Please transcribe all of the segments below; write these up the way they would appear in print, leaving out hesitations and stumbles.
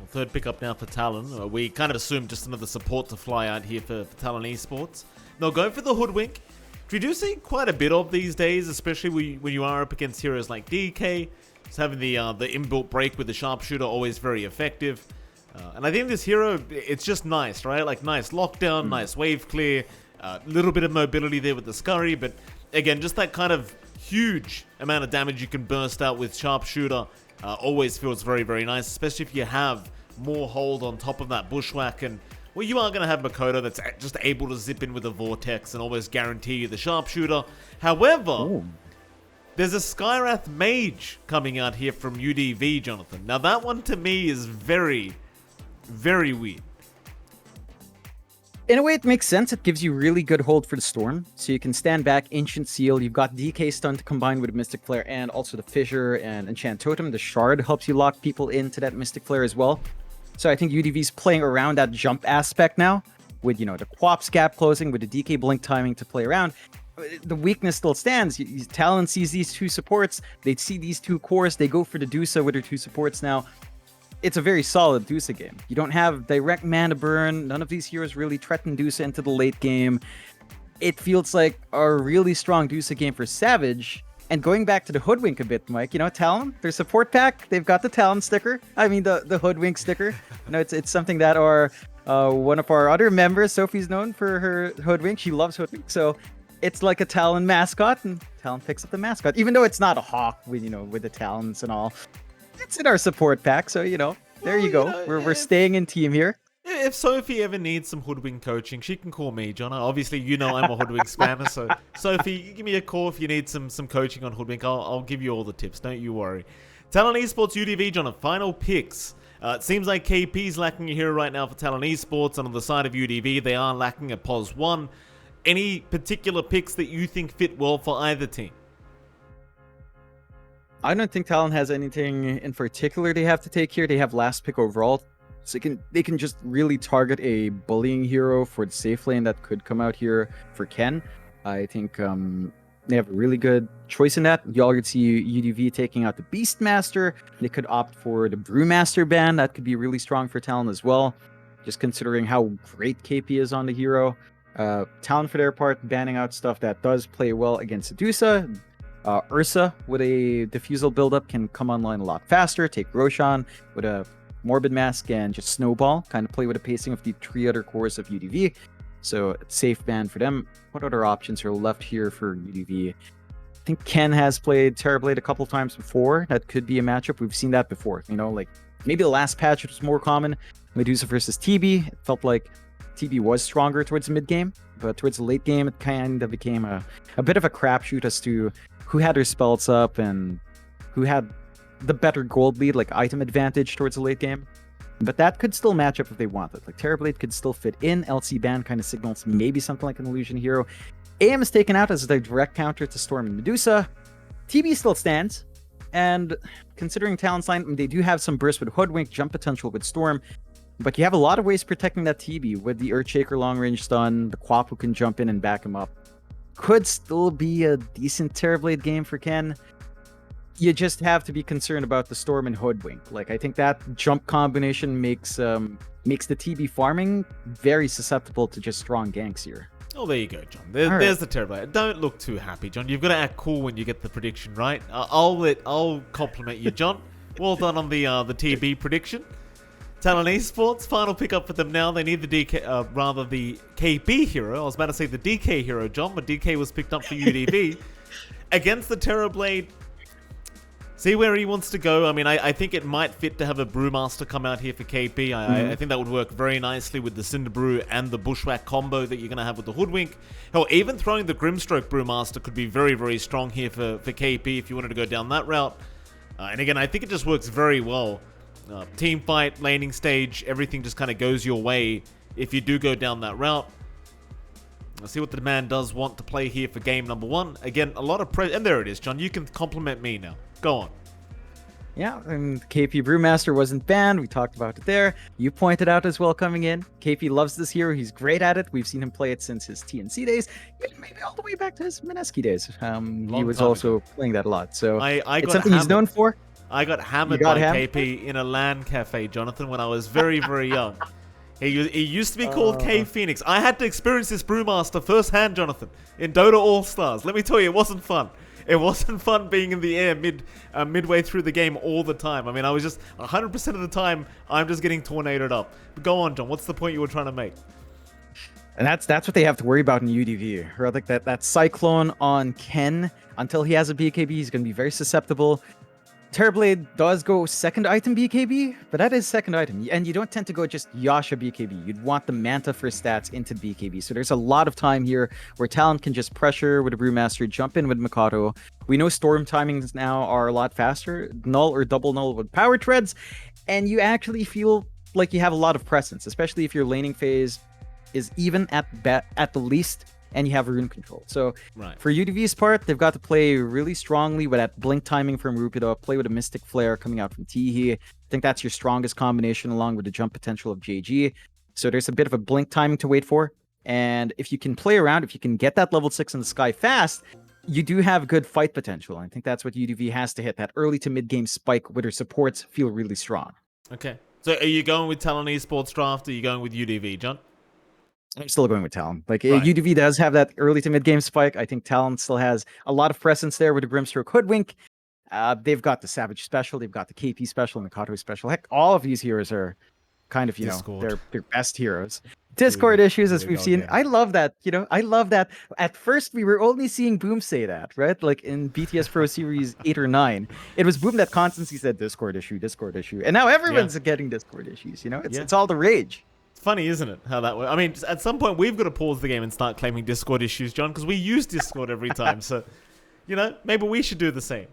third pickup now for Talon. We kind of assumed just another support to fly out here for Talon Esports. They'll go for the Hoodwink, which we do see quite a bit of these days, especially when you are up against heroes like DK. Just having the inbuilt break with the Sharpshooter, always very effective. And I think this hero, it's just nice, right? Like nice lockdown, nice wave clear, little bit of mobility there with the Scurry, but again, just that kind of huge amount of damage you can burst out with Sharpshooter always feels very, very nice, especially if you have more hold on top of that Bushwhack. And well, you are going to have Makoto that's just able to zip in with a Vortex and always guarantee you the Sharpshooter. However, there's a Skyrath Mage coming out here from UDV, Jonathan. Now that one to me is very, very weird. In a way, it makes sense. It gives you really good hold for the Storm. So you can stand back, Ancient Seal. You've got DK Stun to combine with Mystic Flare and also the Fissure and Enchant Totem. The Shard helps you lock people into that Mystic Flare as well. So I think UDV's playing around that jump aspect now with, the Quaps gap closing, with the DK blink timing to play around. The weakness still stands. Talon sees these two supports. They see these two cores. They go for the Dusa with their two supports now. It's a very solid Dusa game. You don't have direct mana burn. None of these heroes really threaten Dusa into the late game. It feels like a really strong Dusa game for Savage. And going back to the Hoodwink a bit, Mike, Talon, their support pack, they've got the Talon sticker. I mean, the Hoodwink sticker. It's something that one of our other members, Sophie's known for her Hoodwink. She loves Hoodwink. So it's like a Talon mascot, and Talon picks up the mascot. Even though it's not a hawk with, with the talons and all. It's in our support pack, so there you go. We're staying in team here. If Sophie ever needs some Hoodwink coaching, she can call me, John. Obviously, I'm a Hoodwink spammer, so Sophie, give me a call if you need some coaching on Hoodwink. I'll give you all the tips. Don't you worry. Talon Esports UDV, John. Final picks. It seems like KP's lacking a hero right now for Talon Esports, and on the side of UDV, they are lacking a POS 1. Any particular picks that you think fit well for either team? I don't think Talon has anything in particular they have to take here. They have last pick overall. So they can just really target a bullying hero for the safe lane that could come out here for Ken. I think they have a really good choice in that. You already see UDV taking out the Beastmaster. They could opt for the Brewmaster ban. That could be really strong for Talon as well, just considering how great KP is on the hero. Talon, for their part, banning out stuff that does play well against Sedusa. Ursa with a Diffusal buildup can come online a lot faster. Take Roshan with a Morbid Mask and just Snowball. Kind of play with the pacing of the 3 other cores of UDV. So it's safe ban for them. What other options are left here for UDV? I think Ken has played Terrorblade a couple times before. That could be a matchup. We've seen that before. Like maybe the last patch it was more common. Medusa versus TB. It felt like TB was stronger towards the mid game, but towards the late game it kind of became a bit of a crapshoot as to who had their spells up and who had the better gold lead, like item advantage towards the late game. But that could still match up if they wanted. Like Terrorblade could still fit in. LC ban kind of signals maybe something like an illusion hero. AM is taken out as a direct counter to Storm and Medusa. TB still stands. And considering Talon's line, they do have some burst with Hoodwink, jump potential with Storm. But you have a lot of ways protecting that TB with the Earthshaker long range stun, the Quap who can jump in and back him up. Could still be a decent Terrorblade game for Ken. You just have to be concerned about the Storm and Hoodwink. Like, I think that jump combination makes the TB farming very susceptible to just strong ganks here. Oh, there you go, John. There's the Terrorblade. Don't look too happy, John. You've got to act cool when you get the prediction right. I'll compliment you, John. Well done on the TB prediction. Talon Esports, final pickup for them now. They need the the KB hero. I was about to say the DK hero, John, but DK was picked up for UDV. Against the Terrorblade, see where he wants to go. I mean, I think it might fit to have a Brewmaster come out here for KP. I think that would work very nicely with the Cinder Brew and the Bushwhack combo that you're going to have with the Hoodwink. Hell, even throwing the Grimstroke Brewmaster could be very, very strong here for KP if you wanted to go down that route. And again, I think it just works very well. Team fight, laning stage, everything just kind of goes your way if you do go down that route. Let's see what the man does want to play here for game number 1. Again, a lot of pressure. And there it is, John. You can compliment me now. Go on. Yeah, and KP Brewmaster wasn't banned. We talked about it there. You pointed out as well coming in. KP loves this hero. He's great at it. We've seen him play it since his TNC days, maybe all the way back to his Mineski days. He was also playing that a lot. So it's something he's known for. I got hammered got by hammered? KP in a LAN cafe, Jonathan, when I was very, very young. He used to be called K Phoenix. I had to experience this Brewmaster firsthand, Jonathan, in Dota All-Stars. Let me tell you, it wasn't fun. It wasn't fun being in the air midway through the game all the time. I mean, I was just 100% of the time, I'm just getting tornadoed up. But go on, John. What's the point you were trying to make? And that's what they have to worry about in UDV. Right? Like that Cyclone on Ken, until he has a BKB, he's going to be very susceptible. Terrorblade does go second item BKB, but that is second item. And you don't tend to go just Yasha BKB. You'd want the Manta for stats into BKB. So there's a lot of time here where Talon can just pressure with a Brewmaster, jump in with Mikado. We know storm timings now are a lot faster, null or double null with power treads, and you actually feel like you have a lot of presence, especially if your laning phase is even at the least, and you have rune control. So for UDV's part, they've got to play really strongly with that blink timing from Rupido, play with a Mystic Flare coming out from Teehee. I think that's your strongest combination along with the jump potential of JG. So there's a bit of a blink timing to wait for. And if you can play around, if you can get that level 6 in the sky fast, you do have good fight potential. I think that's what UDV has to hit, that early to mid-game spike where their supports feel really strong. Okay. So are you going with Talon Esports draft, or are you going with UDV, John? I'm still going with Talon. Like UDV does have that early to mid game spike. I think Talon still has a lot of presence there with the Grimstroke Hoodwink. They've got the Savage special, they've got the KP special, and the Kato special. Heck, all of these heroes are kind of, they're best heroes. Discord issues, as we've seen. I love that, I love that. At first, we were only seeing Boom say that, right? Like in BTS Pro Series 8 or 9. It was Boom that constantly said Discord issue. And now everyone's getting Discord issues, It's all the rage. Funny, isn't it, how that works? I mean, at some point, we've got to pause the game and start claiming Discord issues, John, because we use Discord every time. So, maybe we should do the same.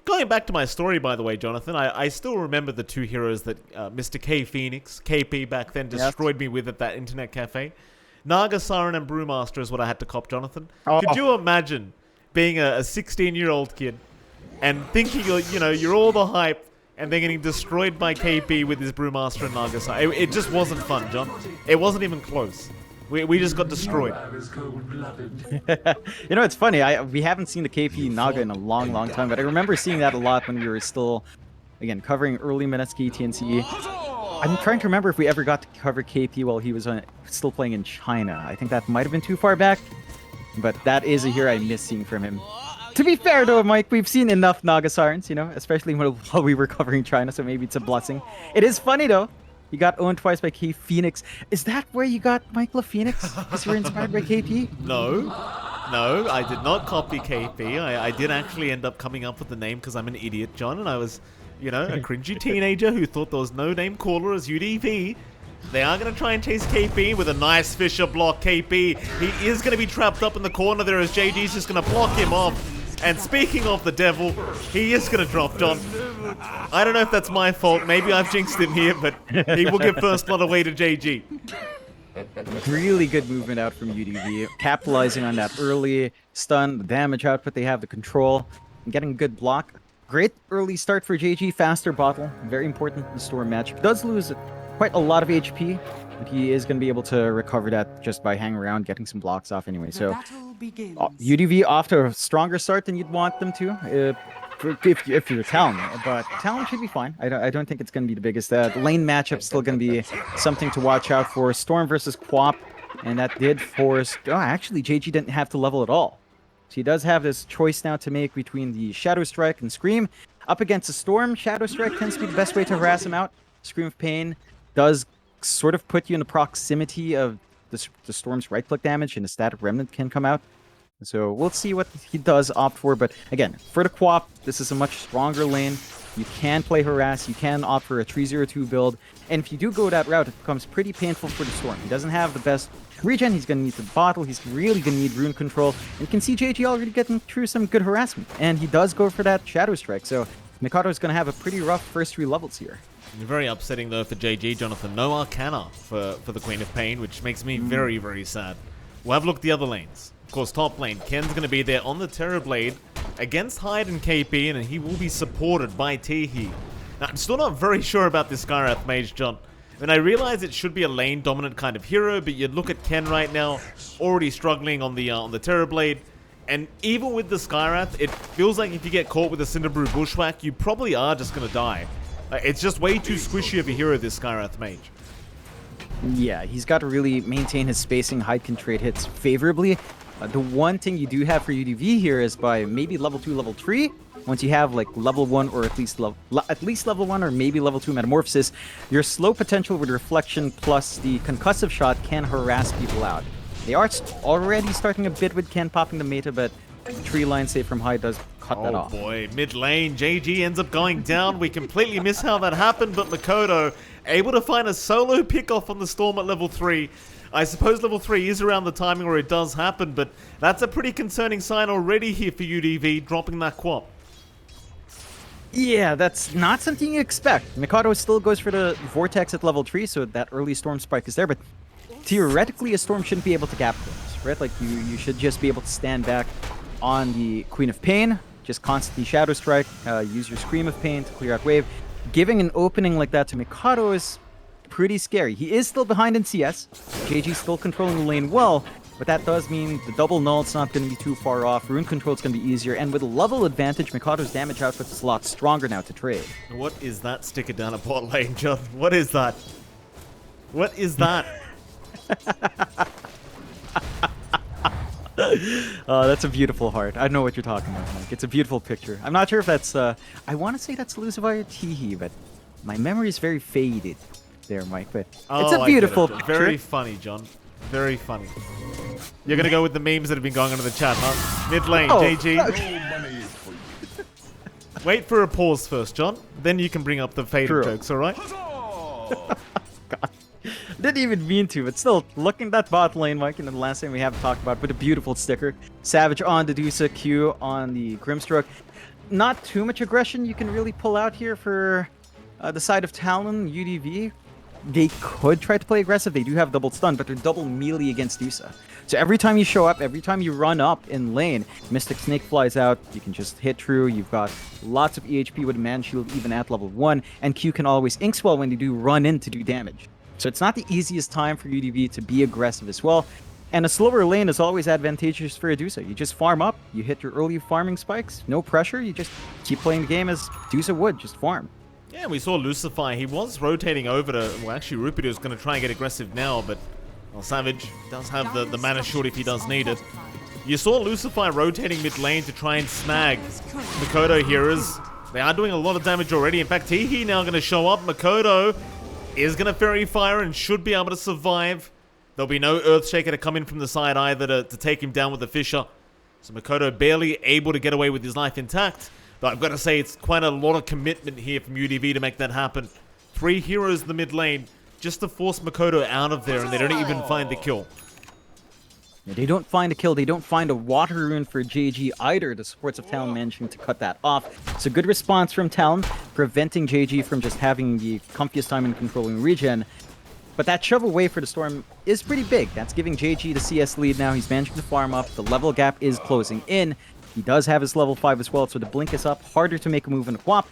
Going back to my story, by the way, Jonathan, I still remember the two heroes that Mr. K Phoenix, KP back then, destroyed me with at that internet cafe. Naga Siren and Brewmaster is what I had to cop, Jonathan. Could you imagine being a 16-year-old kid and thinking you're all the hype, and then getting destroyed by KP with his Brewmaster and Nagasai? It just wasn't fun, John. It wasn't even close. We just got destroyed. It's funny. We haven't seen the KP Naga in a long, long time, but I remember seeing that a lot when we were still, again, covering early Minetsky TNC. I'm trying to remember if we ever got to cover KP while he was still playing in China. I think that might have been too far back, but that is a hero I miss seeing from him. To be fair, though, Mike, we've seen enough Naga Sirens, especially while we were covering China, so maybe it's a blessing. It is funny, though. You got owned twice by K Phoenix. Is that where you got Michael Phoenix? Because you were inspired by KP? No, I did not copy KP. I did actually end up coming up with the name because I'm an idiot, John, and I was, a cringy teenager who thought there was no name cooler as UDV. They are going to try and chase KP with a nice Fisher block. KP, he is going to be trapped up in the corner there as JG's just going to block him off. And speaking of the devil, he is going to drop, John. I don't know if that's my fault. Maybe I've jinxed him here, but he will give first blood away to JG. Really good movement out from UDV, capitalizing on that early stun, the damage output they have, the control, and getting a good block. Great early start for JG, faster bottle, very important in the Storm match. He does lose quite a lot of HP, but he is going to be able to recover that just by hanging around, getting some blocks off anyway. So UDV off to a stronger start than you'd want them to if you're Talon, but Talon should be fine. I don't think it's going to be the biggest. Lane matchup still going to be something to watch out for. Storm versus Quap, and that did force... Oh, actually, JG didn't have to level at all. So he does have this choice now to make between the Shadow Strike and Scream. Up against a Storm, Shadow Strike tends to be the best way to harass him out. Scream of Pain does sort of put you in the proximity of the Storm's right-click damage, and a Static Remnant can come out. So we'll see what he does opt for. But again, for the Quap, this is a much stronger lane. You can play Harass, you can opt for a 3-0-2 build. And if you do go that route, it becomes pretty painful for the Storm. He doesn't have the best regen, he's going to need the bottle, he's really going to need rune control. And you can see JG already getting through some good harassment. And he does go for that Shadow Strike. So Mikado is going to have a pretty rough first 3 levels here. Very upsetting, though, for JG, Jonathan. No Arcana for the Queen of Pain, which makes me very, very sad. We'll have a look at the other lanes. Of course, top lane, Ken's going to be there on the Terrorblade against Hyde and KP, and he will be supported by Teehee. Now, I'm still not very sure about this Skywrath Mage, John. I mean, I realize it should be a lane-dominant kind of hero, but you look at Ken right now, already struggling on the Terrorblade. And even with the Skywrath, it feels like if you get caught with a Cinderbrew Bushwhack, you probably are just going to die. It's just way too squishy of a hero, this Skywrath Mage. Yeah, he's got to really maintain his spacing. Hyde can trade hits favorably. The one thing you do have for UDV here is by maybe level 2, level 3, once you have like level 1 or at least level 1 or maybe level 2 Metamorphosis, your slow potential with Reflection plus the concussive shot can harass people out. They are already starting a bit with Ken popping the meta, but tree line save from Hyde does cut that off. Oh boy, mid lane, JG ends up going down. We completely miss how that happened, but Makoto able to find a solo pick-off on the Storm at level 3. I suppose level 3 is around the timing where it does happen, but that's a pretty concerning sign already here for UDV, dropping that quap. Yeah, that's not something you expect. Mikado still goes for the Vortex at level 3, so that early Storm spike is there, but theoretically a Storm shouldn't be able to gap things, right? Like, you should just be able to stand back on the Queen of Pain, just constantly Shadow Strike, use your Scream of Pain to clear out wave. Giving an opening like that to Mikado is pretty scary. He is still behind in CS. JG still controlling the lane well, but that does mean the double null's not going to be too far off. Rune control is going to be easier, and with level advantage, Mikado's damage output is a lot stronger now to trade. What is that sticker down at bot lane, John? What is that? What is that? That's a beautiful heart. I know what you're talking about, Mike. It's a beautiful picture. I'm not sure if that's, I want to say that's Lucifer Teehee, but my memory is very faded there, Mike. But it's a beautiful picture. Very funny, John. Very funny. You're going to go with the memes that have been going on in the chat, huh? Mid lane, JG. Wait for a pause first, John. Then you can bring up the faded jokes, alright? God. Didn't even mean to, but still, looking at that bot lane, Mike, and the last thing we have talked about, with a beautiful sticker. Savage on Dedusa, Q on the Grimstroke. Not too much aggression you can really pull out here for the side of Talon, UDV. They could try to play aggressive. They do have double stun, but they're double melee against Dusa. So every time you show up, every time you run up in lane, Mystic Snake flies out. You can just hit through. You've got lots of EHP with Man Shield even at level 1, and Q can always Inkswell when you do run in to do damage. So it's not the easiest time for UDV to be aggressive as well. And a slower lane is always advantageous for Adusa. You just farm up, you hit your early farming spikes, no pressure, you just keep playing the game as Dusa would, just farm. Yeah, we saw Lucifer. He was rotating over to... Well, actually, Rupido's going to try and get aggressive now, but... Well, Savage does have the mana short if he does need it. You saw Lucifer rotating mid lane to try and snag Makoto heroes. They are doing a lot of damage already. In fact, Teehee now going to show up. Makoto is going to Fairy Fire and should be able to survive. There'll be no Earthshaker to come in from the side either to take him down with the Fissure. So Makoto barely able to get away with his life intact. But I've got to say, it's quite a lot of commitment here from UDV to make that happen. 3 heroes in the mid lane just to force Makoto out of there, and they don't even find the kill. Yeah, they don't find a kill. They don't find a water rune for JG either. The supports of Talon managing to cut that off. It's a good response from Talon, preventing JG from just having the comfiest time in controlling regen. But that shove away for the Storm is pretty big. That's giving JG the CS lead now. He's managing to farm up. The level gap is closing in. He does have his level 5 as well, so the blink is up. Harder to make a move in a quap.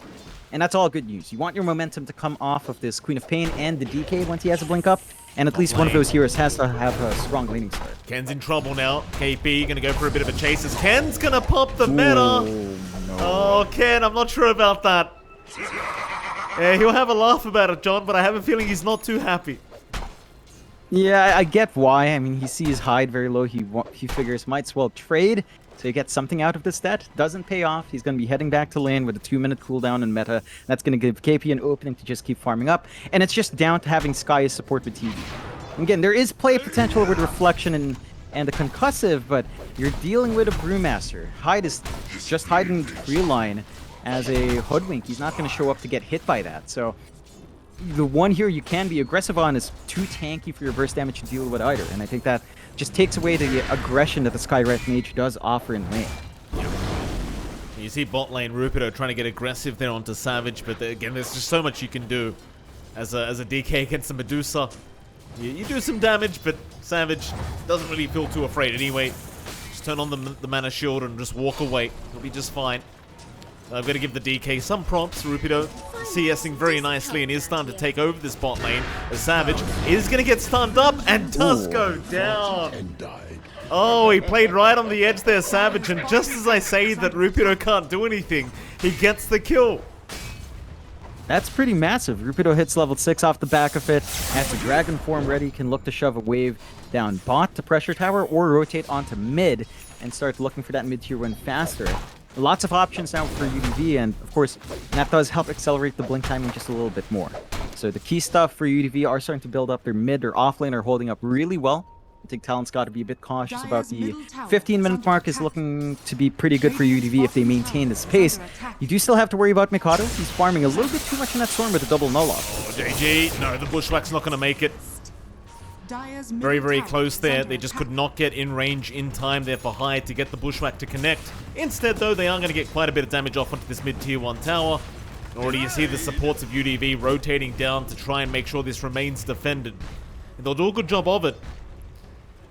And that's all good news. You want your momentum to come off of this Queen of Pain and the DK once he has a blink up. And at least one of those heroes has to have a strong laning start. Ken's in trouble now. KP going to go for a bit of a chase as Ken's going to pop the meta. No. Oh, Ken, I'm not sure about that. Yeah, he'll have a laugh about it, John, but I have a feeling he's not too happy. Yeah, I get why. I mean, he sees Hyde very low. He figures might as well trade. So you get something out of this stat. Doesn't pay off. He's going to be heading back to lane with a 2-minute cooldown in meta. That's going to give KP an opening to just keep farming up. And it's just down to having Sky as support with TV. Again, there is play potential with Reflection and the concussive, but you're dealing with a Brewmaster. Hyde is just hiding the tree line as a hoodwink. He's not going to show up to get hit by that. So the one here you can be aggressive on is too tanky for your burst damage to deal with either. And I think that just takes away the aggression that the Skywrath Mage does offer in lane. You see bot lane Rupido trying to get aggressive there onto Savage, but again, there's just so much you can do as a DK against the Medusa. You do some damage, but Savage doesn't really feel too afraid anyway. Just turn on the mana shield and just walk away. He'll be just fine. I've got to give the DK some props. Rupido CSing very nicely and is starting to take over this bot lane. The Savage is going to get stunned up and does go down. Oh, he played right on the edge there, Savage, and just as I say that Rupido can't do anything, he gets the kill. That's pretty massive. Rupido hits level 6 off the back of it. Has the Dragon form ready, can look to shove a wave down bot to pressure tower or rotate onto mid and start looking for that mid-tier 1 faster. Lots of options now for UDV, and of course, that does help accelerate the blink timing just a little bit more. So the key stuff for UDV are starting to build up. Their mid or offlane are holding up really well. I think Talon's got to be a bit cautious about the 15-minute mark is looking to be pretty good for UDV if they maintain this pace. You do still have to worry about Mikado. He's farming a little bit too much in that storm with a double null-off. Oh, JG. No, the Bushwhack's not going to make it. Very, very close there. They just could not get in range in time there for Hyde to get the Bushwhack to connect. Instead, though, they are going to get quite a bit of damage off onto this mid-tier 1 tower. Already you see the supports of UDV rotating down to try and make sure this remains defended. And they'll do a good job of it.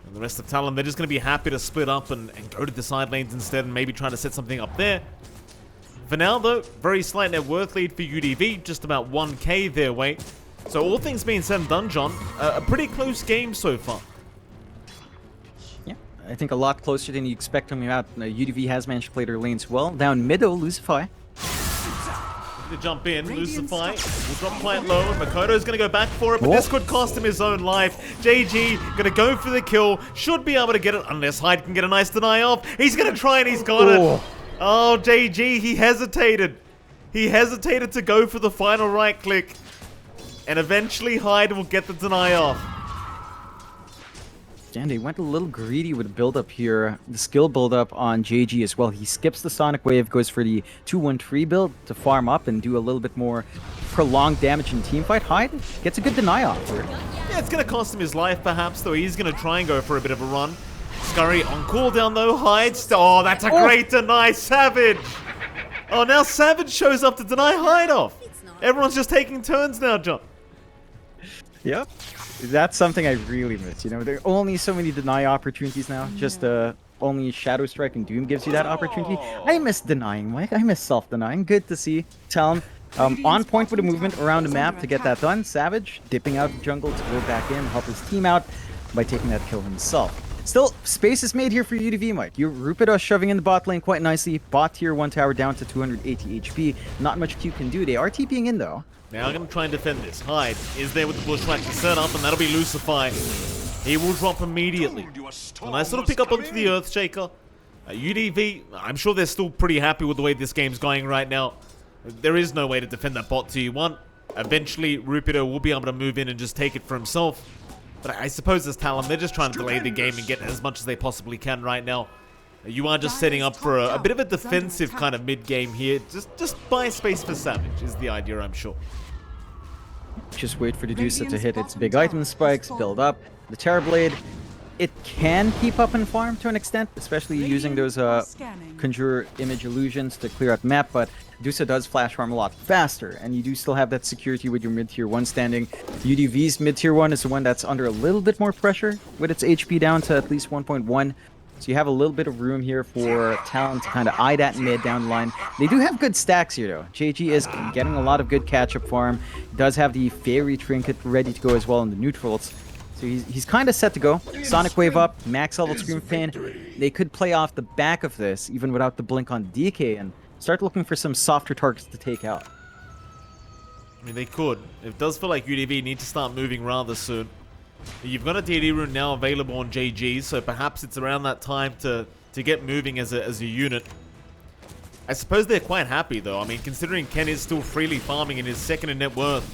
And the rest of Talon, they're just going to be happy to split up and go to the side lanes instead and maybe try to set something up there. For now, though, very slight net worth lead for UDV, just about 1k their way. So all things being said and done, John, a pretty close game so far. Yeah, I think a lot closer than you expect coming out. UDV has managed to play their lanes well. Down middle, Lucify. To jump in, Lucify will drop quite low, and Makoto's going to go back for it, but this could cost him his own life. JG going to go for the kill, should be able to get it, unless Hyde can get a nice deny off. He's going to try and he's got it. Oh, JG, he hesitated. He hesitated to go for the final right click, and eventually Hyde will get the deny off. And they went a little greedy with the build-up here. The skill build-up on JG as well. He skips the Sonic Wave, goes for the 2-1-3 build to farm up and do a little bit more prolonged damage in teamfight. Hyde gets a good deny off here. Yeah, it's going to cost him his life perhaps, though he's going to try and go for a bit of a run. Scurry on cooldown though, Hyde. Oh, that's a great deny, Savage! Oh, now Savage shows up to deny Hyde off. Everyone's just taking turns now, John. Yep. That's something I really miss. You know, there are only so many deny opportunities now. Just only Shadow Strike and Doom gives you that opportunity. I miss denying, Mike. I miss self-denying. Good to see. Talon on point with a movement around the map to get that done. Savage dipping out the jungle to go back in, help his team out by taking that kill himself. Still, space is made here for UDV, Mike. Your Rupido shoving in the bot lane quite nicely. Bot tier 1 tower down to 280 HP. Not much Q can do. They are TPing in though. Now I'm going to try and defend this. Hyde is there with the Bushwhack to set up, and that'll be Lucify. He will drop immediately. A nice little pick up onto the Earthshaker. UDV, I'm sure they're still pretty happy with the way this game's going right now. There is no way to defend that bot tier 1. Eventually, Rupido will be able to move in and just take it for himself. But I suppose as Talon, they're just trying to delay the game and get as much as they possibly can right now. You are just setting up for a bit of a defensive kind of mid-game here. Just buy space for Savage is the idea, I'm sure. Just wait for Dedusa to hit its big item spikes, build up. The Terrorblade, it can keep up and farm to an extent, especially using those Conjure Image Illusions to clear out the map, but Dedusa does flash farm a lot faster, and you do still have that security with your mid-tier 1 standing. UDV's mid-tier 1 is the one that's under a little bit more pressure, with its HP down to at least 1.1. So you have a little bit of room here for Talon to kind of eye that mid down the line. They do have good stacks here, though. JG is getting a lot of good catch-up farm. He does have the Fairy Trinket ready to go as well in the neutrals. So he's kind of set to go. Sonic Wave up, max level Scream Fan. They could play off the back of this, even without the blink on DK, and start looking for some softer targets to take out. I mean, they could. It does feel like UDV need to start moving rather soon. You've got a DD rune now available on JG, so perhaps it's around that time to get moving as a unit. I suppose they're quite happy, though. I mean, considering Ken is still freely farming in his second in net worth,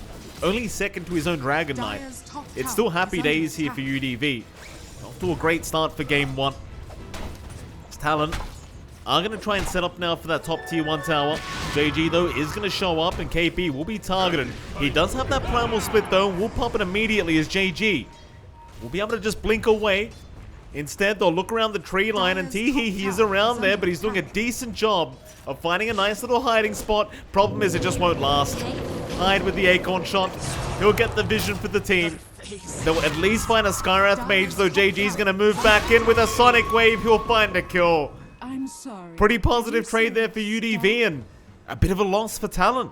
only second to his own Dragon Knight. It's still happy days here for UDV. Off to a great start for game 1. Talon are going to try and set up now for that top tier 1 tower. JG, though, is going to show up, and KP will be targeted. He does have that primal split, though. We'll pop it immediately as JG will be able to just blink away. Instead, they'll look around the tree line, and he is around there, but he's doing a decent job of finding a nice little hiding spot. Problem is, it just won't last. Hyde with the Acorn shot. He'll get the vision for the team. They'll at least find a Skywrath Mage, though JG's going to move back in with a Sonic Wave. He'll find a kill. I'm sorry. Pretty positive trade there for UDV, and a bit of a loss for Talon.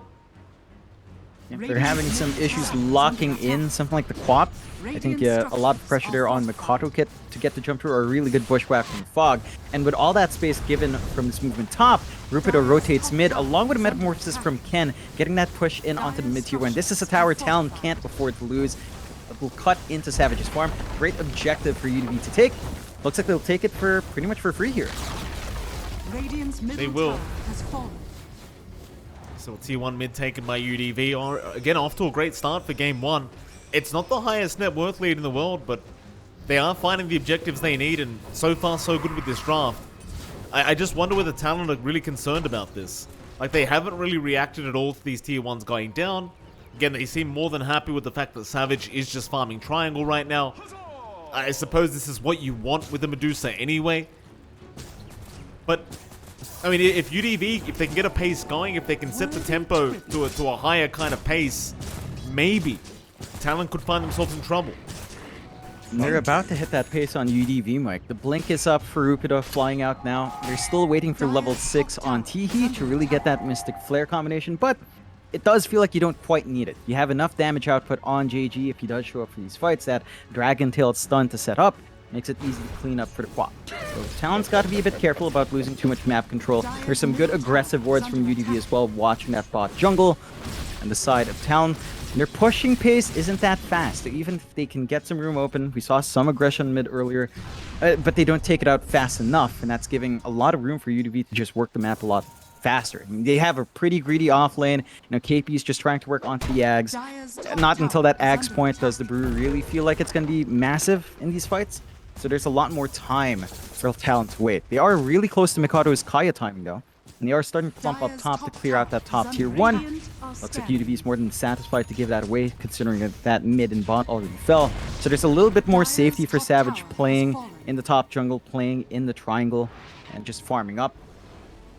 They're having some issues locking in something like the Quap. I think a lot of pressure there on Mikado Kit to get the jump through, or a really good bushwhack from Fog. And with all that space given from this movement top, Rupido rotates mid, along with a Metamorphosis from Ken, getting that push in onto the mid tier 1. This is a tower Talon can't afford to lose. It will cut into Savage's farm. Great objective for UDV to take. Looks like they'll take it for pretty much for free here. They will. So T1 mid taken by UDV, or again off to a great start for game 1. It's not the highest net worth lead in the world, but they are finding the objectives they need, and so far so good with this draft. I just wonder whether Talon are really concerned about this. Like, they haven't really reacted at all to these tier 1s going down. Again, they seem more than happy with the fact that Savage is just farming Triangle right now. I suppose this is what you want with the Medusa anyway. But, I mean, if UDV, if they can get a pace going, if they can set the tempo to a higher kind of pace, maybe Talon could find themselves in trouble. And they're about to hit that pace on UDV, Mike. The blink is up for Rupido, flying out now. They're still waiting for level 6 on Teehee to really get that Mystic Flare combination, but it does feel like you don't quite need it. You have enough damage output on JG if he does show up for these fights. That Dragon Tail stun to set up makes it easy to clean up for the Quap. So Talon's got to be a bit careful about losing too much map control. There's some good aggressive wards from UDV as well, watching that bot jungle on the side of Talon. Their pushing pace isn't that fast. Even if they can get some room open, we saw some aggression mid earlier, but they don't take it out fast enough, and that's giving a lot of room for UDV to just work the map a lot faster. I mean, they have a pretty greedy off lane. KP's just trying to work onto the Ags. Not until that Ags point does the Brew really feel like it's going to be massive in these fights. So there's a lot more time for Talon to wait. They are really close to Mikado's Kaya timing, though. And they are starting to plump up top to clear out that top tier 1. Looks like UDV is more than satisfied to give that away, considering that mid and bot already fell. So there's a little bit more safety for Savage playing in the top jungle, playing in the triangle, and just farming up.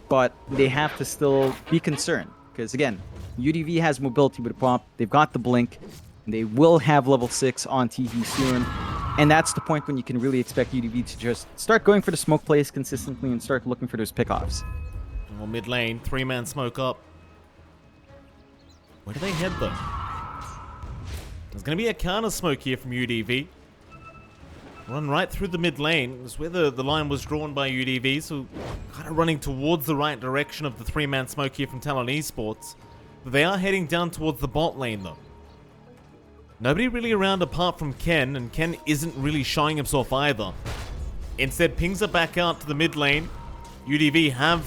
But they have to still be concerned, because again, UDV has mobility with a pop. They've got the blink. They will have level 6 on Teehee soon. And that's the point when you can really expect UDV to just start going for the smoke plays consistently and start looking for those pickoffs. Well, mid lane, 3-man smoke up. Where do they head though? There's going to be a counter smoke here from UDV. Run right through the mid lane. It was where the line was drawn by UDV, so kind of running towards the right direction of the 3-man smoke here from Talon Esports. But they are heading down towards the bot lane though. Nobody really around apart from Ken, and Ken isn't really showing himself either. Instead, pings are back out to the mid lane. UDV have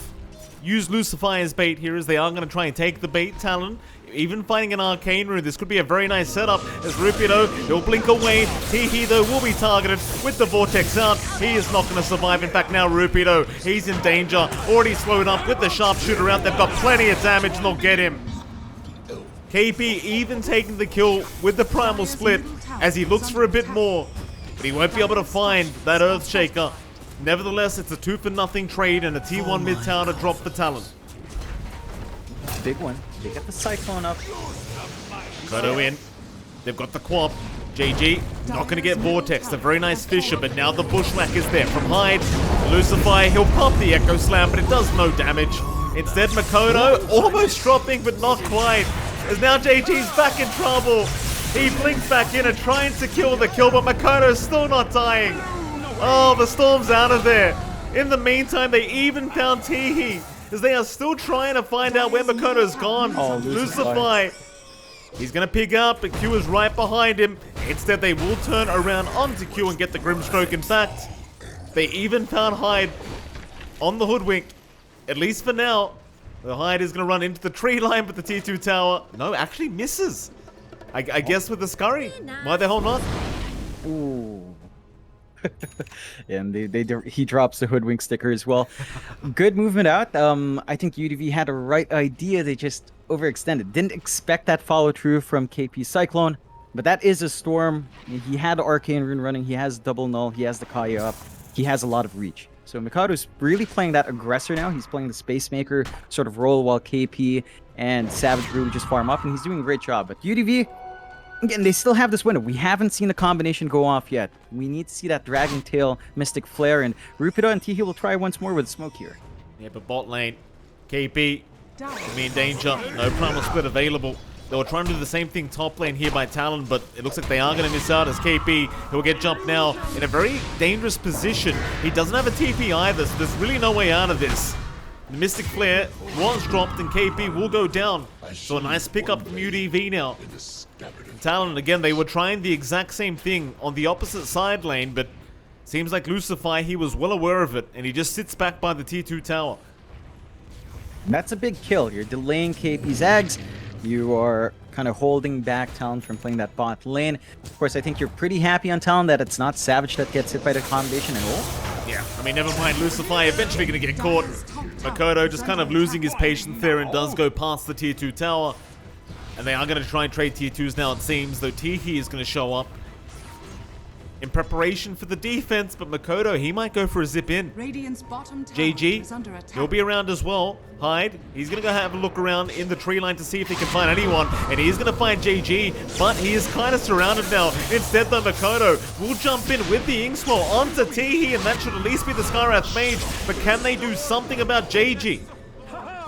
used Lucifer as bait here, as they are going to try and take the bait. Talon, even finding an arcane rune, this could be a very nice setup, as Rupido, he'll blink away. Teehee, though, will be targeted with the Vortex out. He is not going to survive. In fact, now Rupido, he's in danger. Already slowed up with the sharpshooter out. They've got plenty of damage, and they'll get him. KP even taking the kill with the primal split, as he looks for a bit more, but he won't be able to find that Earthshaker. Nevertheless, it's a 2-for-0 trade and a T1 mid tower to drop for Talon. Big one. They get the Cyclone up. Kodo in. They've got the Quap. JG not going to get Vortex. A very nice Fisher, but now the Bushwhack is there from Hyde. Lucifer, he'll pop the Echo Slam, but it does no damage. Instead, Makoto almost dropping, but not quite. As now JG's back in trouble. He blinks back in and trying to kill the kill, but Makoto's still not dying. Oh, the Storm's out of there. In the meantime, they even found Teehee, as they are still trying to find out where Makoto's gone. Oh, Lucifer. He's going to pick up, but Q is right behind him. Instead, they will turn around onto Q and get the Grimstroke. In fact, they even found Hyde on the Hoodwink, at least for now. The Hyde is going to run into the tree line with the T2 tower. No, actually misses. I guess with the Scurry. Why the hell not? Ooh. And he drops the Hoodwink sticker as well. Good movement out. I think UDV had a right idea. They just overextended. Didn't expect that follow through from KP Cyclone. But that is a Storm. He had the Arcane Rune running. He has double null. He has the Kaya up. He has a lot of reach. So Mikado's really playing that aggressor now. He's playing the Space Maker sort of role, while KP and Savage really just farm up, and he's doing a great job. But UDV, again, they still have this window. We haven't seen the combination go off yet. We need to see that Dragon Tail, Mystic Flare, and Rupido and Teehee will try once more with smoke here. Yeah, but bot lane, KP, in danger. No primal split available. They were trying to do the same thing top lane here by Talon, but it looks like they are going to miss out as KP, he'll get jumped now in a very dangerous position. He doesn't have a TP either, so there's really no way out of this. The Mystic Flare was dropped and KP will go down. So a nice pickup from UDV now. And Talon, again, they were trying the exact same thing on the opposite side lane, but seems like Lucify, he was well aware of it, and he just sits back by the T2 tower. That's a big kill. You're delaying KP's Ags. You are kind of holding back Talon from playing that bot lane. Of course, I think you're pretty happy on Talon that it's not Savage that gets hit by the combination at all. Yeah, I mean, never mind Lucify, eventually going to get caught. Makoto just kind of losing his patience there and does go past the tier 2 tower. And they are going to try and trade tier 2s now, it seems, though Tihi is going to show up in preparation for the defense, but Makoto, he might go for a zip in. JG, he'll be around as well. Hyde, he's going to go have a look around in the tree line to see if he can find anyone, and he's going to find JG, but he is kind of surrounded now. Instead, though, Makoto will jump in with the Inkswell onto Tihi, and that should at least be the Skywrath Mage, but can they do something about JG?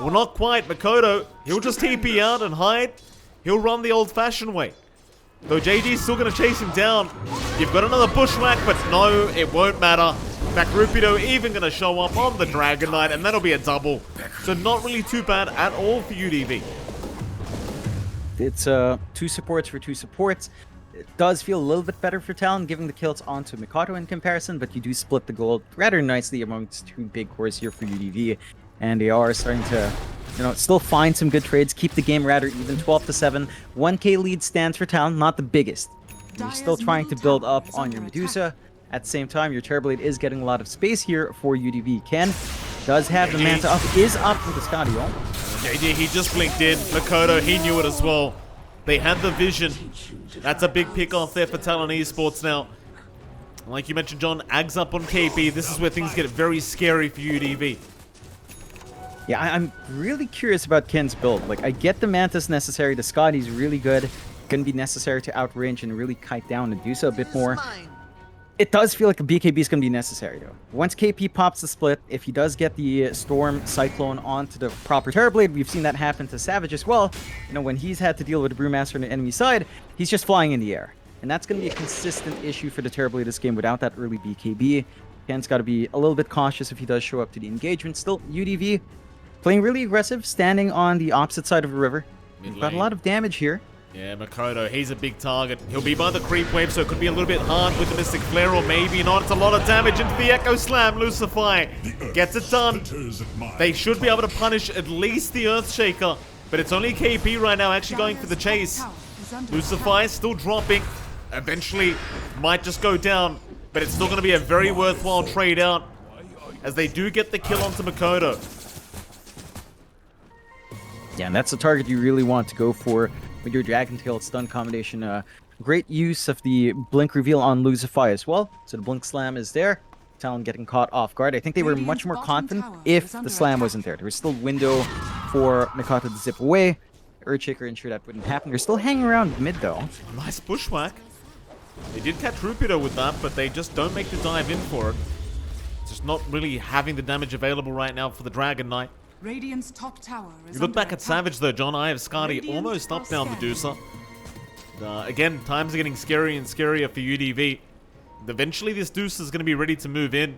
Well, not quite. Makoto, he'll just TP out, and Hyde, he'll run the old-fashioned way. Though JG's still going to chase him down. You've got another bushwhack, but no, it won't matter. In fact, Rupido even going to show up on the Dragon Knight, and that'll be a double. So not really too bad at all for UDV. It's 2 supports for 2 supports. It does feel a little bit better for Talon, giving the kills onto Mikato in comparison, but you do split the gold rather nicely amongst 2 big cores here for UDV. And they are starting to, still find some good trades, keep the game rather even, 12-7. 1k lead stands for Talon, not the biggest. You're still trying to build up on your Medusa. At the same time, your Terrorblade is getting a lot of space here for UDV. Ken does have the Manta up, is up with the Scadio. JD, he just blinked in. Makoto, he knew it as well. They had the vision. That's a big pick off there for Talon Esports now. Like you mentioned, John, Ags up on KP. This is where things get very scary for UDV. Yeah, I'm really curious about Ken's build. Like, I get the Mantis necessary. The Scotty's really good. Going to be necessary to outrange and really kite down Medusa a bit more. It does feel like a BKB is going to be necessary, though. Once KP pops the split, if he does get the Storm Cyclone onto the proper Terrorblade, we've seen that happen to Savage as well. When he's had to deal with the Brewmaster on the enemy side, he's just flying in the air. And that's going to be a consistent issue for the Terrorblade this game without that early BKB. Ken's got to be a little bit cautious if he does show up to the engagement. Still, UDV playing really aggressive, standing on the opposite side of the river. We've got a lot of damage here. Yeah, Makoto, he's a big target. He'll be by the creep wave, so it could be a little bit hard with the Mystic Flare, or maybe not. It's a lot of damage into the Echo Slam. Lucify gets it done. They should be able to punish at least the Earthshaker, but it's only KP right now actually going for the chase. Lucify still dropping. Eventually might just go down, but it's still going to be a very worthwhile trade out as they do get the kill onto Makoto. Yeah, and that's the target you really want to go for with your Dragon Tail stun combination. Great use of the Blink reveal on Lucify as well. So the Blink Slam is there. Talon getting caught off guard. I think they were much more confident if the Slam wasn't there. There was still window for Mikato to zip away. Earthshaker ensured that wouldn't happen. They're still hanging around mid, though. Nice bushwhack. They did catch Rupido with that, but they just don't make the dive in for it. Just not really having the damage available right now for the Dragon Knight. Radiant's top tower is you look back at Savage though, John. I have Skadi almost up now Medusa. Again, times are getting scarier and scarier for UDV. Eventually this Deuce is going to be ready to move in.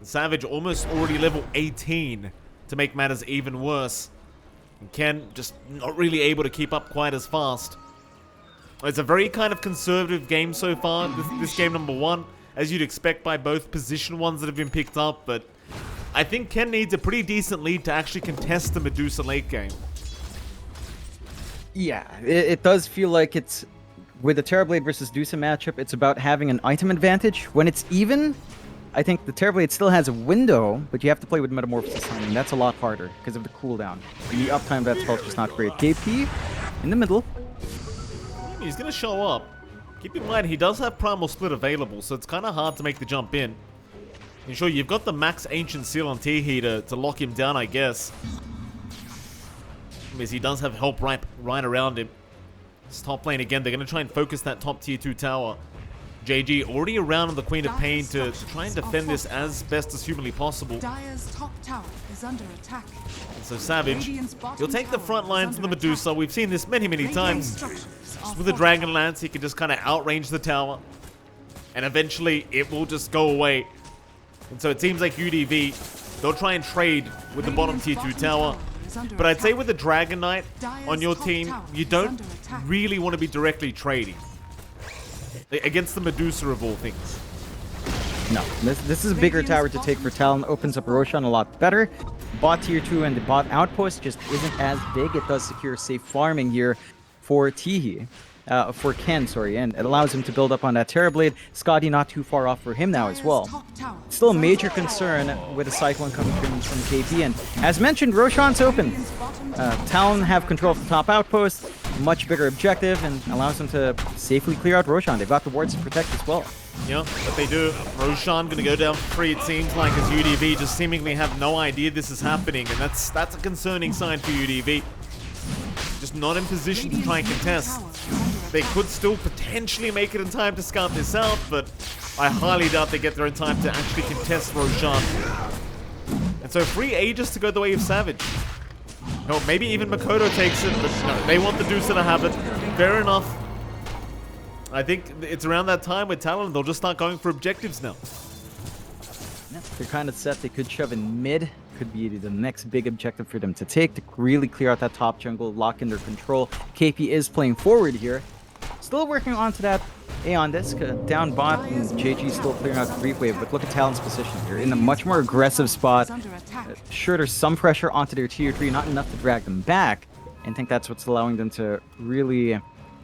Savage almost already level 18 to make matters even worse. And Ken just not really able to keep up quite as fast. It's a very kind of conservative game so far, this game number 1, as you'd expect by both position ones that have been picked up, but I think Ken needs a pretty decent lead to actually contest the Medusa late game. Yeah, it does feel like it's, with the Terrorblade versus Medusa matchup, it's about having an item advantage. When it's even, I think the Terrorblade still has a window, but you have to play with Metamorphosis time, and that's a lot harder because of the cooldown. And the uptime of that spell's just not great. KP in the middle. He's going to show up. Keep in mind, he does have Primal Split available, so it's kind of hard to make the jump in. And sure, you've got the max Ancient Seal on Tihi to lock him down, I guess. Because he does have help right around him. This top lane again, they're going to try and focus that top tier 2 tower. JG already around on the Queen of Pain to try and defend this as best as humanly possible. Dire's top tower is under attack. So Savage, he'll take the front lines of the Medusa. We've seen this many times. Just with the Dragon Lance, he can just kind of outrange the tower. And eventually, it will just go away. And so it seems like UDV, they'll try and trade with the bottom tier 2 tower. But I'd say with the Dragon Knight on your team, you don't really want to be directly trading against the Medusa of all things. No, this is a bigger tower to take for Talon. Opens up Roshan a lot better. Bot tier 2 and the bot outpost just isn't as big. It does secure safe farming here for Teehee. For Ken, sorry, and it allows him to build up on that Terrorblade. Scotty not too far off for him now as well. Still a major concern with the Cyclone coming from KP, and as mentioned, Roshan's open. Talon have control of the top outpost, much bigger objective, and allows them to safely clear out Roshan. They've got the wards to protect as well. Yeah, but they do. Roshan gonna go down for free, it seems like, as UDV just seemingly have no idea this is happening, and that's a concerning sign for UDV. Just not in position to try and contest. They could still potentially make it in time to scout this out, but I highly doubt they get there in time to actually contest Roshan. And so free Aegis to go the way of Savage. No, maybe even Makoto takes it, but no, they want the Medusa to have it. Fair enough. I think it's around that time with Talon, they'll just start going for objectives now. Yeah, they're kind of set. They could shove in mid. Could be the next big objective for them to take to really clear out that top jungle, lock in their control. KP is playing forward here. Still working onto that Aeon disc. Down bot, and JG still clearing out the creep wave, but look at Talon's position here. In a much more aggressive spot. Sure, there's some pressure onto their tier 3, not enough to drag them back. And I think that's what's allowing them to really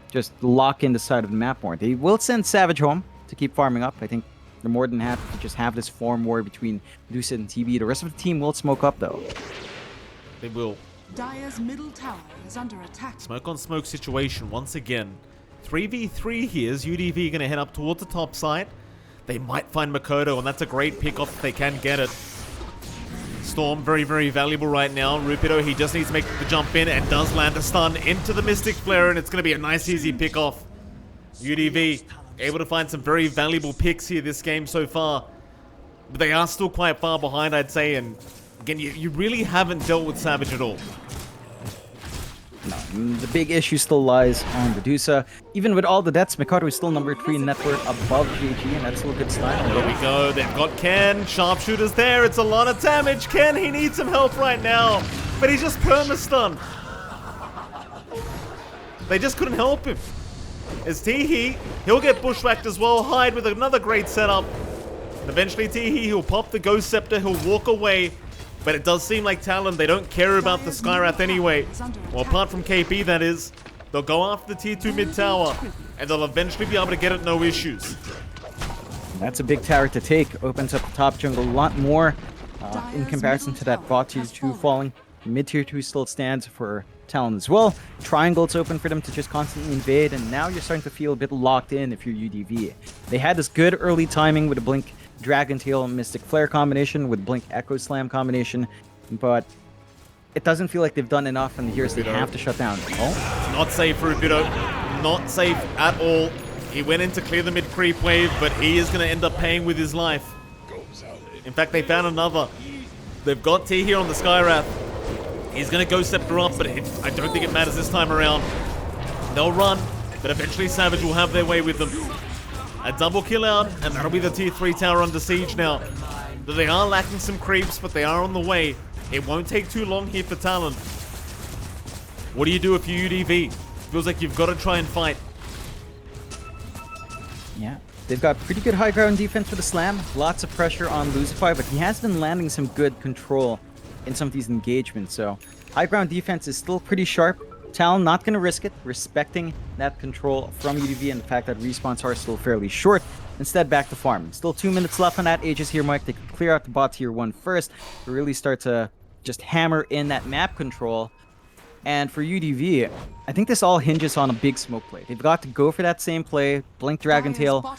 just lock in the side of the map more. They will send Savage home to keep farming up. I think they're more than happy to just have this farm war between Medusa and TB. The rest of the team will smoke up though. They will. Dire's middle tower is under attack. Smoke on smoke situation once again. 3v3 here is UDV going to head up towards the top side. They might find Makoto, and that's a great pick-off if they can get it. Storm, very valuable right now. Rupido, he just needs to make the jump in and does land a stun into the Mystic Flare, and it's going to be a nice, easy pick-off. UDV able to find some very valuable picks here this game so far. But they are still quite far behind, I'd say, and again, you really haven't dealt with Savage at all. No, the big issue still lies on Medusa. Even with all the deaths, Mikado is still number 3 in net worth above JG, and that's still a good style. There we go. They've got Ken. Sharpshooter's there. It's a lot of damage. Ken, he needs some help right now. But he's just perma-stunned. They just couldn't help him. As Teehee, he'll get bushwhacked as well. Hyde with another great setup. And eventually Teehee, he'll pop the Ghost Scepter. He'll walk away. But it does seem like Talon, they don't care about the Skywrath anyway. Well, apart from KP, that is. They'll go after the tier 2 mid tower, and they'll eventually be able to get it no issues. That's a big tower to take. Opens up the top jungle a lot more in comparison to that bot tier 2 falling. Mid tier 2 still stands for Talon as well. Triangle's open for them to just constantly invade, and now you're starting to feel a bit locked in if you're UDV. They had this good early timing with a Blink Dragon Tail Mystic Flare combination with Blink Echo Slam combination, but it doesn't feel like they've done enough, and here's they have to shut down. Oh, not safe for Rupido. Not safe at all. He went in to clear the mid creep wave, but he is going to end up paying with his life. In fact, they found another. They've got T here on the Skywrath. He's going to go Scepter up, but I don't think it matters this time around. They'll run, but eventually Savage will have their way with them. A double kill out, and that'll be the tier 3 tower under siege now. They are lacking some creeps, but they are on the way. It won't take too long here for Talon. What do you do if you UDV? Feels like you've got to try and fight. Yeah, they've got pretty good high ground defense for the slam. Lots of pressure on Lucify, but he has been landing some good control in some of these engagements. So high ground defense is still pretty sharp. Talon not going to risk it, respecting that control from UDV and the fact that respawns are still fairly short. Instead, back to farm. Still 2 minutes left on that Aegis here, Mike. They can clear out the bot tier 1 first to really start to just hammer in that map control. And for UDV, I think this all hinges on a big smoke play. They've got to go for that same play, Blink Dragon Tail,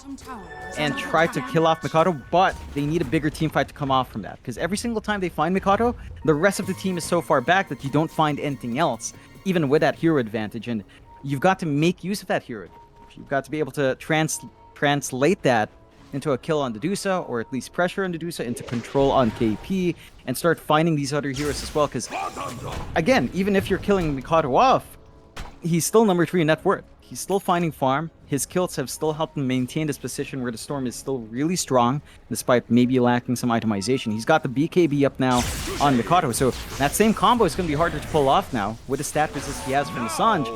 and try to kill off Mikado, but they need a bigger team fight to come off from that. Because every single time they find Mikado, the rest of the team is so far back that you don't find anything else, even with that hero advantage. And you've got to make use of that hero advantage. You've got to be able to translate that into a kill on the Dusa, or at least pressure on the Dusa, into control on KP, and start finding these other heroes as well. Because, again, even if you're killing Mikado off, he's still number 3 in net worth. He's still finding farm. His kills have still helped him maintain this position where the Storm is still really strong, despite maybe lacking some itemization. He's got the BKB up now on Mikado, so that same combo is going to be harder to pull off now. With the stat resist he has from the Sanj,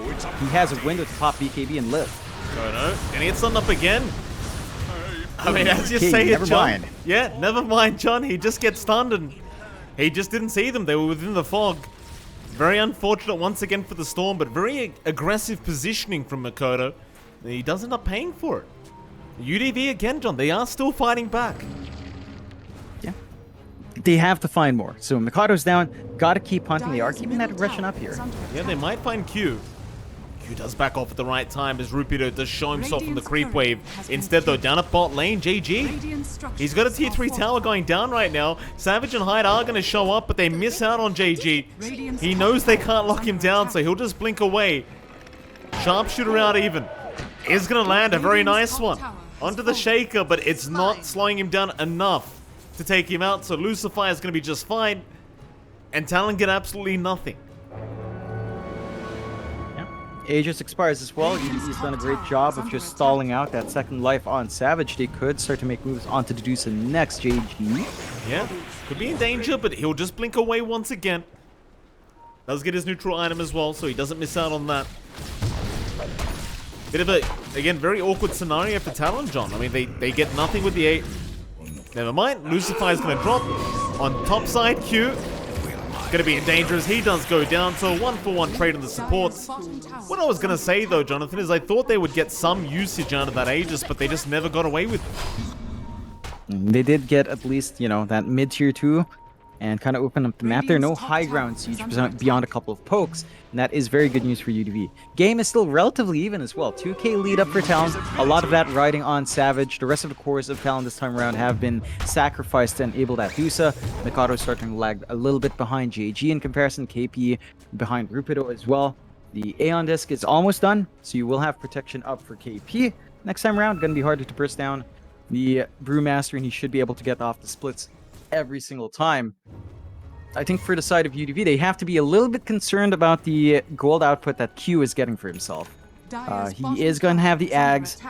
he has a window to pop BKB and live. No, and he gets stunned up again. I mean, as you Okay, say it, never John. mind. Yeah, never mind, John. He just gets stunned and he just didn't see them. They were within the fog. Very unfortunate once again for the Storm, but very aggressive positioning from Makoto. He does end up paying for it. UDV again, John. They are still fighting back. Yeah. They have to find more. So Mikado's down. Gotta keep hunting. They are keeping that aggression up here. Yeah, they might find Q. Q does back off at the right time as Rupido does show himself from the creep wave. Instead, though, down at bot lane, JG. He's got a tier 3 tower going down right now. Savage and Hyde are going to show up, but they miss out on JG. He knows they can't lock him down, so he'll just blink away. Sharpshooter out even. Is going to land a very nice one onto the Shaker, but it's not slowing him down enough to take him out, so Lucifer is going to be just fine. And Talon get absolutely nothing. Aegis expires as well. He's done a great job of just stalling out that second life on Savage. They could start to make moves onto the Dusa next, JG. Yeah, could be in danger, but he'll just blink away once again. Does get his neutral item as well, so he doesn't miss out on that. Bit of a, again, very awkward scenario for Talon, John. I mean, they get nothing with the 8. Never mind, Lucifer is going to drop on top side. Q going to be in danger as he does go down, so a 1-for-1 trade on the supports. What I was going to say though, Jonathan, is I thought they would get some usage out of that Aegis, but they just never got away with it. They did get at least, you know, that mid-tier 2 and kind of open up the map. There are no high ground siege beyond a couple of pokes, and that is very good news for UDV. Game is still relatively even as well. 2k lead up for Talon, a lot of that riding on Savage. The rest of the cores of Talon this time around have been sacrificed to enable that Dusa. Mikado starting to lag a little bit behind JG in comparison, KP behind Rupido as well. The Aeon Disc is almost done, so you will have protection up for KP. Next time around, going to be harder to burst down the Brewmaster, and he should be able to get off the splits every single time. I think for the side of UDV, they have to be a little bit concerned about the gold output that Q is getting for himself. He is going to have the Ags.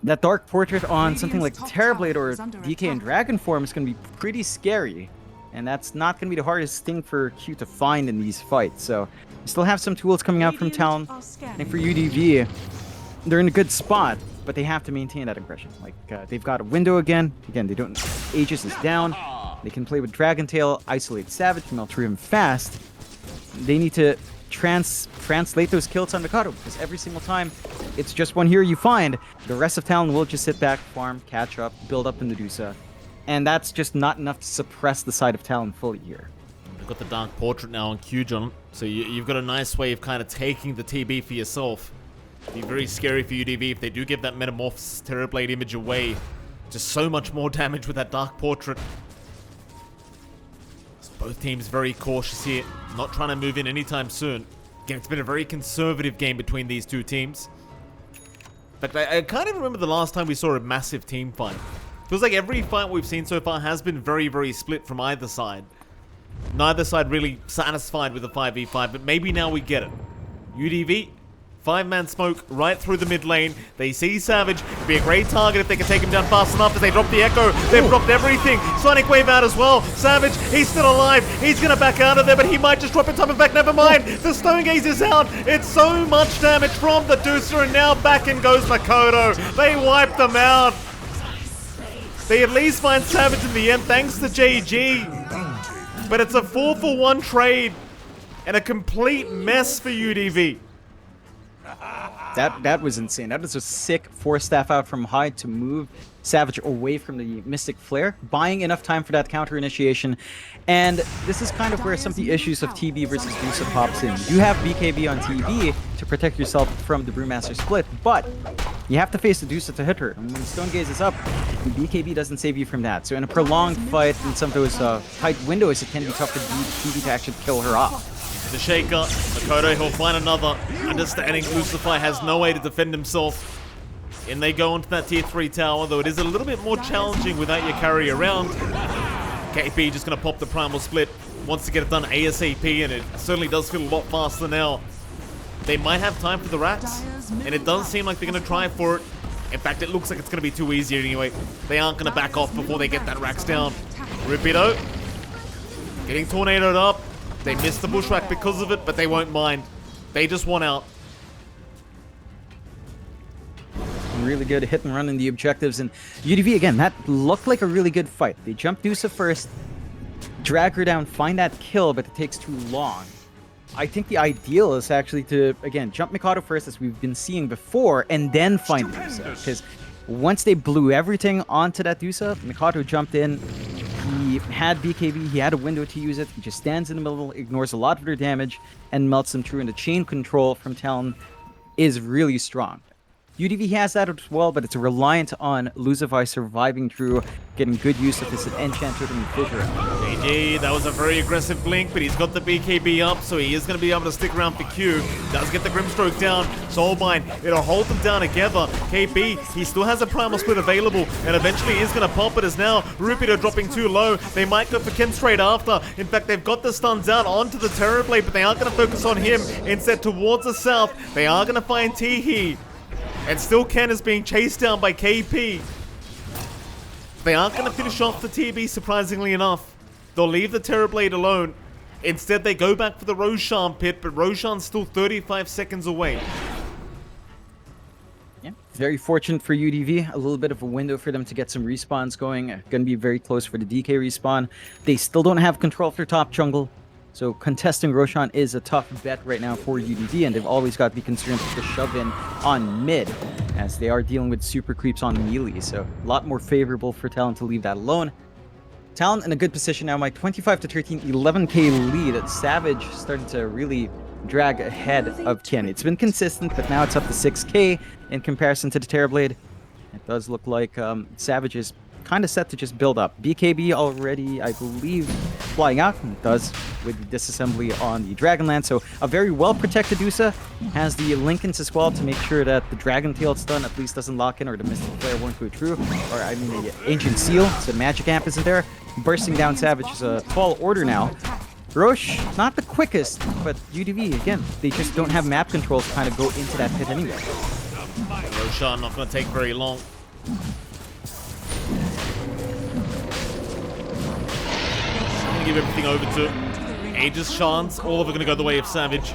That Dark Portrait on something like Terrorblade or DK in Dragon form is going to be pretty scary. And that's not going to be the hardest thing for Q to find in these fights. So we still have some tools coming out from Talon. I think for UDV, they're in a good spot, but they have to maintain that aggression. Like, they've got a window again. Again, they don't... Aegis is down. They can play with Dragon Tail, isolate Savage, and they'll him fast. They need to translate those kills on Mikado, because every single time it's just one hero you find, the rest of Talon will just sit back, farm, catch up, build up in the Dusa. And that's just not enough to suppress the side of Talon fully here. You've got the Dark Portrait now on Q, John, so you've got a nice way of kind of taking the TB for yourself. It'd be very scary for UDV if they do give that Metamorphosis Terrorblade image away. Just so much more damage with that Dark Portrait. Both teams very cautious here, not trying to move in anytime soon. Again, it's been a very conservative game between these two teams. In fact, I can't even remember the last time we saw a massive team fight. Feels like every fight we've seen so far has been very, very split from either side. Neither side really satisfied with the 5v5, but maybe now we get it. UDV, 5-man smoke right through the mid lane. They see Savage. It'd be a great target if they can take him down fast enough as they drop the Echo. They've dropped everything. Sonic Wave out as well. Savage, he's still alive. He's going to back out of there, but he might just drop in time. In fact, never mind. The Stone Gaze is out. It's so much damage from the Dusa, and now back in goes Makoto. They wipe them out. They at least find Savage in the end, thanks to JG. But it's a 4-for-1 trade and a complete mess for UDV. That was insane. That was a sick 4-staff out from Hyde to move Savage away from the Mystic Flare, buying enough time for that counter initiation. And this is kind of where some of the issues of TB versus Dusa pops in. You have BKB on TB to protect yourself from the Brewmaster split, but you have to face the Dusa to hit her. And when Stone Gaze is up, the BKB doesn't save you from that. So in a prolonged fight in some of those tight windows, it can be tough for TB to actually kill her off. The Shaker, Makoto, he'll find another. Understanding Lucifer has no way to defend himself. In they go onto that tier 3 tower, though it is a little bit more challenging without your carry around. KP just going to pop the primal split. Wants to get it done ASAP, and it certainly does feel a lot faster now. They might have time for the racks, and it does seem like they're going to try for it. In fact, it looks like it's going to be too easy anyway. They aren't going to back off before they get that racks down. Rupido getting tornadoed up. They missed the bushwhack because of it, but they won't mind. They just want out. Really good hit and run in the objectives, and UDV again, that looked like a really good fight. They jump Dusa first, drag her down, find that kill, but it takes too long. I think the ideal is actually to, again, jump Mikado first, as we've been seeing before, and then find Dusa. Because once they blew everything onto that Dusa, Mikado jumped in, he had BKB, he had a window to use it, he just stands in the middle, ignores a lot of their damage, and melts them through, and the chain control from Talon is really strong. UDV has that as well, but it's reliant on Lucifer surviving through, getting good use of his enchanter and fissure. GG, that was a very aggressive blink, but he's got the BKB up, so he is going to be able to stick around for Q. Does get the Grimstroke down. Soulbind, it'll hold them down together. KP, he still has a primal split available, and eventually is going to pop it as now. Rupido dropping too low. They might go for Ken straight after. In fact, they've got the stuns out onto the Terrorblade, but they aren't going to focus on him. Instead, towards the south, they are going to find Teehee. And still Ken is being chased down by KP. They aren't going to finish off the TB, surprisingly enough. They'll leave the Terrorblade alone. Instead, they go back for the Roshan pit, but Roshan's still 35 seconds away. Yeah, very fortunate for UDV. A little bit of a window for them to get some respawns going. Going to be very close for the DK respawn. They still don't have control of their top jungle. So contesting Roshan is a tough bet right now for UDV, and they've always got to be concerned with the shove-in on mid, as they are dealing with super creeps on melee. So a lot more favorable for Talon to leave that alone. Talon in a good position now, Mike. 25-13, 11k lead. Savage starting to really drag ahead of Ken. It's been consistent, but now it's up to 6k in comparison to the Terrorblade. It does look like Savage is kind of set to just build up. BKB already, I believe, flying out, and it does with the disassembly on the Dragonlance. So a very well protected Dusa has the Lincolns as well to make sure that the Dragon Tail stun at least doesn't lock in, or the Mystic Flare won't go through, or I mean the Ancient Seal, so the Magic Amp isn't there. Bursting down Savage is a tall order now. Roche, not the quickest, but UDV, again, they just don't have map control to kind of go into that pit anyway. Roshan not going to take very long. Give everything over to Aegis Chance. All of it going to go the way of Savage.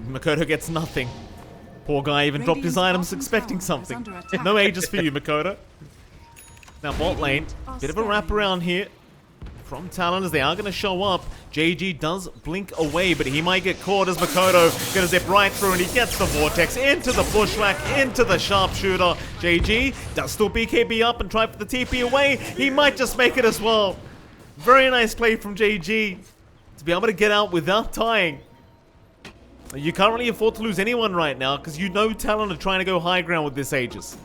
Makoto gets nothing. Poor guy even dropped his items expecting something. No Aegis for you, Makoto. Now bot lane, bit of a wraparound here from Talon as they are going to show up. JG does blink away, but he might get caught as Makoto going to zip right through, and he gets the Vortex into the Bushwhack, into the Sharpshooter. JG does still BKB up and try for the TP away. He might just make it as well. Very nice play from JG to be able to get out without tying. You can't really afford to lose anyone right now, because you know Talon are trying to go high ground with this Aegis.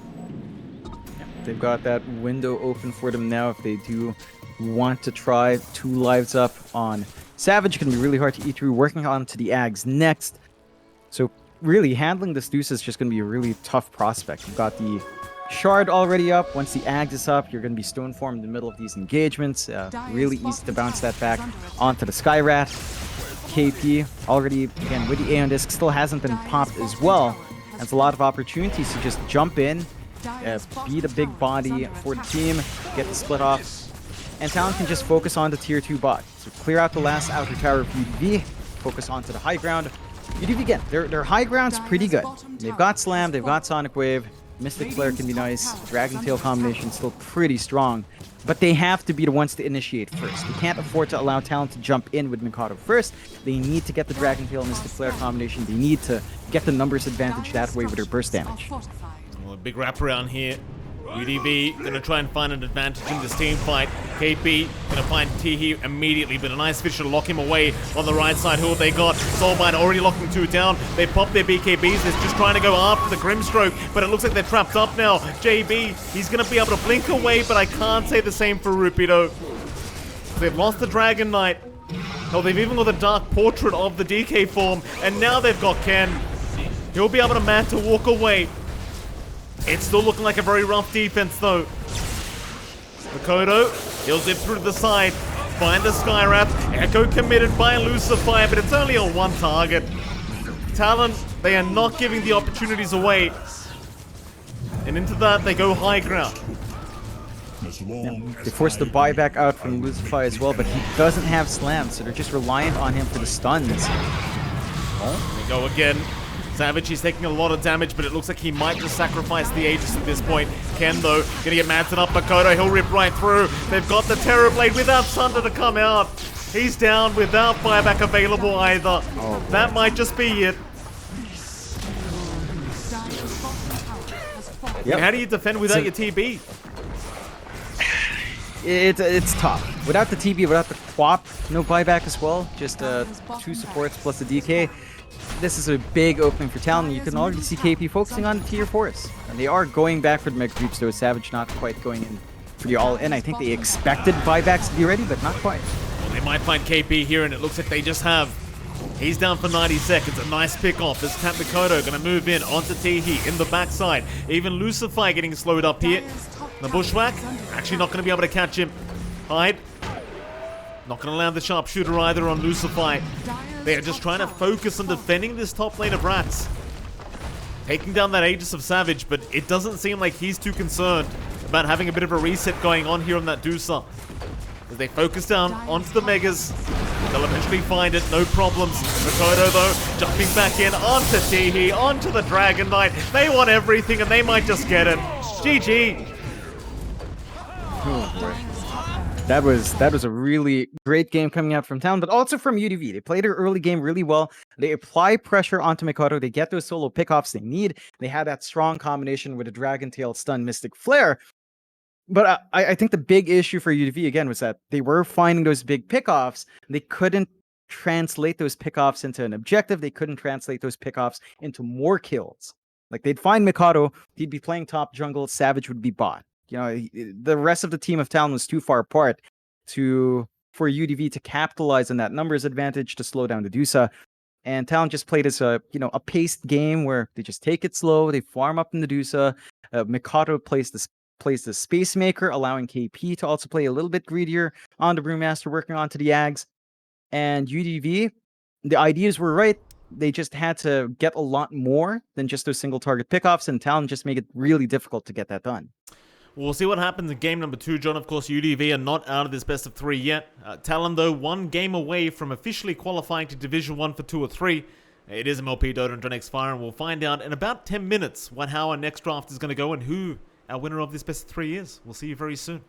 They've got that window open for them now if they do want to try 2 lives up on Savage. It can be really hard to eat through. Working on to the Ags next. So really handling this Deuce is just going to be a really tough prospect. You've got the Shard already up. Once the Ags is up, you're going to be stone formed in the middle of these engagements. Really easy to bounce that back onto the Skyrat. KP already, again, with the Aeon Disc, still hasn't been popped as well. Has a lot of opportunities to just jump in, beat a big body for the team, get the split off, and Talon can just focus on the tier 2 bot. So clear out the last outer tower of UDV, focus onto the high ground. UDV, again, their high ground's pretty good. They've got Slam, they've got Sonic Wave, Mystic Flare can be nice, Dragon Tail combination still pretty strong, but they have to be the ones to initiate first. They can't afford to allow Talon to jump in with Mikado first. They need to get the Dragon Tail Mystic Flare combination. They need to get the numbers advantage that way with their burst damage. Well, a big wraparound here. UDV gonna try and find an advantage in this team fight. KP gonna find Teehee immediately, but a nice fish to lock him away on the right side. Who have they got? Soulbind already locking 2 down. They pop their BKBs. They're just trying to go after the Grimstroke, but it looks like they're trapped up now. JB, he's gonna be able to blink away, but I can't say the same for Rupido. They've lost the Dragon Knight. Oh, they've even got the Dark Portrait of the DK form, and now they've got Ken. He'll be able to man to walk away. It's still looking like a very rough defense, though. Makoto, he'll zip through to the side. Find the Skywrath. Echo committed by Lucify, but it's only on one target. Talon, they are not giving the opportunities away. And into that, they go high ground. They force the buyback out from Lucify as well, but he doesn't have slams, so they're just reliant on him for the stuns. They go again. Savage, he's taking a lot of damage, but it looks like he might just sacrifice the Aegis at this point. Ken, though, gonna get Madsen up. Makoto, he'll rip right through. They've got the Terror Blade without Sunder to come out. He's down without buyback available either. That might just be it. Yep. How do you defend without your TB? It's tough. Without the TB, without the QWOP, no buyback as well. Just 2 supports plus the DK. This is a big opening for Talon. You can already see KP focusing on tier 4s. And they are going back for the mega creeps, though. Savage not quite going in for the all-in. I think they expected buybacks to be ready, but not quite. Well, they might find KP here, and it looks like they just have. He's down for 90 seconds. A nice pick off. This Cat Makoto going to move in onto Teehee in the backside. Even Lucify getting slowed up here. The Bushwhack actually not going to be able to catch him. Hyde. Not going to land the sharpshooter either on Lucify. They are just trying to focus on defending this top lane of Rats. Taking down that Aegis of Savage, but it doesn't seem like he's too concerned about having a bit of a reset going on here on that Dusa. As they focus down onto the Megas, they'll eventually find it, no problems. Makoto, though, jumping back in onto Teehee, onto the Dragon Knight. They want everything, and they might just get it. GG. Oh, boy. That was a really great game coming out from Talon, but also from UDV. They played their early game really well. They apply pressure onto Makoto. They get those solo pickoffs they need. They had that strong combination with a Dragon Tail stun Mystic Flare. But I think the big issue for UDV, again, was that they were finding those big pickoffs. They couldn't translate those pickoffs into an objective. They couldn't translate those pickoffs into more kills. Like, they'd find Mikado, he'd be playing top jungle, Savage would be bot. You know, the rest of the team of Talon was too far apart for UDV to capitalize on that numbers advantage to slow down the Dusa. And Talon just played as a paced game where they just take it slow, they farm up in the Dusa. Mikado plays the Space Maker, allowing KP to also play a little bit greedier on the Brewmaster, working onto the Ags. And UDV, the ideas were right. They just had to get a lot more than just those single target pickoffs, and Talon just made it really difficult to get that done. We'll see what happens in game number 2, John. Of course, UDV are not out of this best of 3 yet. Talon, though, 1 game away from officially qualifying to Division 1 for 2 or 3. It is MLP johnxfire, and we'll find out in about 10 minutes how our next draft is going to go and who our winner of this best of 3 is. We'll see you very soon.